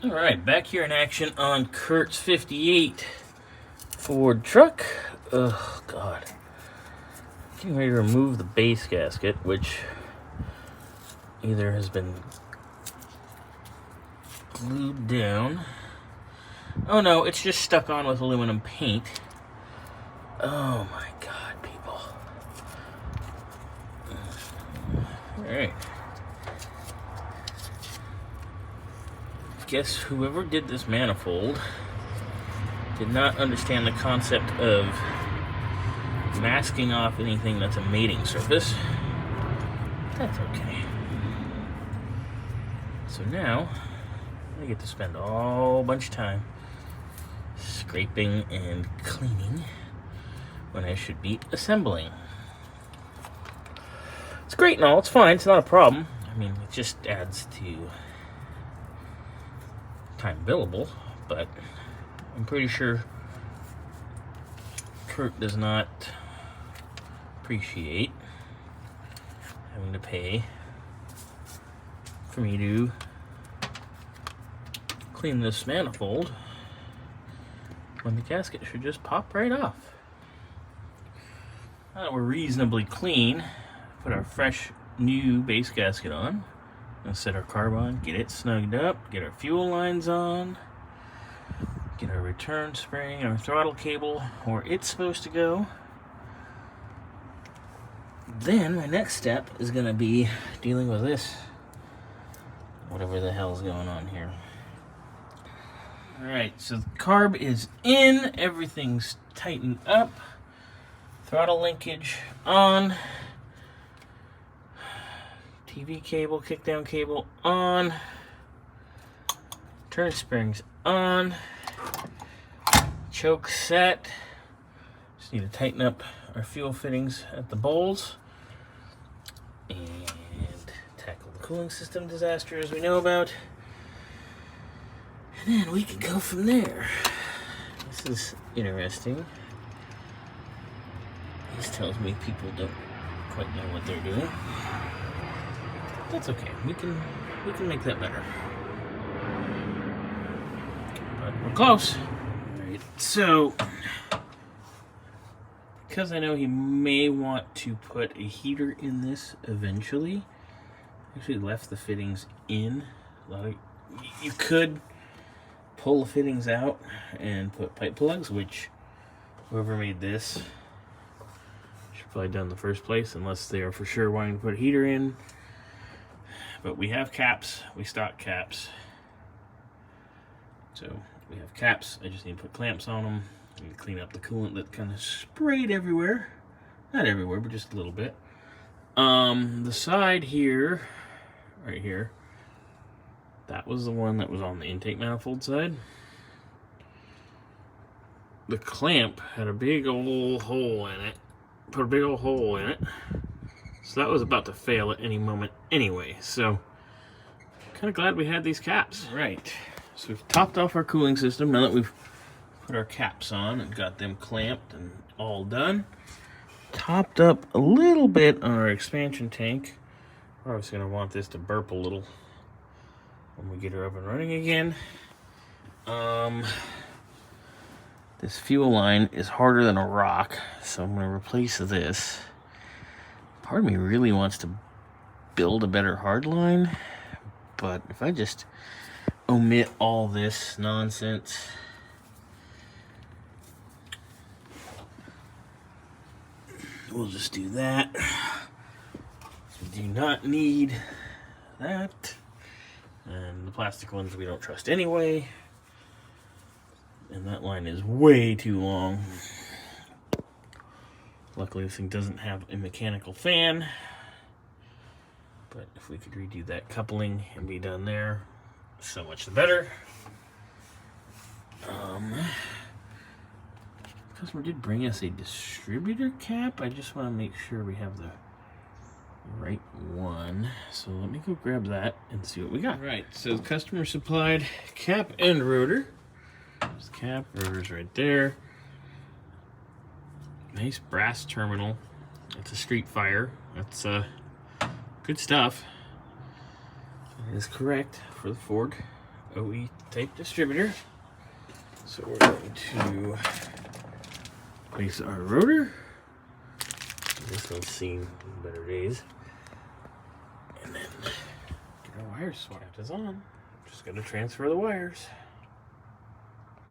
Alright, back here in action on Curt's 58 Ford truck. Oh, God. Getting ready to remove the base gasket, which either has been glued down. Oh no, it's just stuck on with aluminum paint. Oh my God, people. Alright. Guess whoever did this manifold did not understand the concept of masking off anything that's a mating surface. That's okay. So now I get to spend a whole bunch of time scraping and cleaning when I should be assembling. It's great and all, it's fine, it's not a problem. I mean, it just adds to time billable, but I'm pretty sure Curt does not appreciate having to pay for me to clean this manifold when the gasket should just pop right off. Now that we're reasonably clean, put our fresh new base gasket on. Gonna set our carb on, get it snugged up, get our fuel lines on, get our return spring, our throttle cable where it's supposed to go. Then my next step is gonna be dealing with this, whatever the hell's going on here. Alright, so the carb is in, everything's tightened up, throttle linkage on, TV cable, kickdown cable on, turn springs on, choke set. Just need to tighten up our fuel fittings at the bowls and tackle the cooling system disaster as we know about. And then we can go from there. This is interesting. This tells me people don't quite know what they're doing. That's okay. We can make that better. But we're close. Alright, so because I know he may want to put a heater in this eventually, I actually left the fittings in. You could pull the fittings out and put pipe plugs, which whoever made this should probably done in the first place, unless they are for sure wanting to put a heater in. But we have caps, we stock caps. So we have caps, I just need to put clamps on them. I need to clean up the coolant that kind of sprayed everywhere. Not everywhere, but just a little bit. The side here, right here, that was the one that was on the intake manifold side. The clamp had a big old hole in it. Put a big old hole in it. So that was about to fail at any moment anyway. So kind of glad we had these caps. Right. So we've topped off our cooling system now that we've put our caps on and got them clamped and all done. Topped up a little bit on our expansion tank. We're obviously going to want this to burp a little when we get her up and running again. This fuel line is harder than a rock, so I'm going to replace this. Part of me really wants to build a better hard line, but if I just omit all this nonsense, we'll just do that. We do not need that. And the plastic ones we don't trust anyway. And that line is way too long. Luckily this thing doesn't have a mechanical fan. But if we could redo that coupling and be done there, so much the better. Customer did bring us a distributor cap. I just want to make sure we have the right one. So let me go grab that and see what we got. Right, so the customer supplied cap and rotor. There's the cap, rotor's right there. Nice brass terminal. It's a Street Fire. That's good stuff. It is correct for the Ford OE type distributor. So we're going to place our rotor. This one's seen better days. And then get our wires swapped. It's on. Just got to transfer the wires.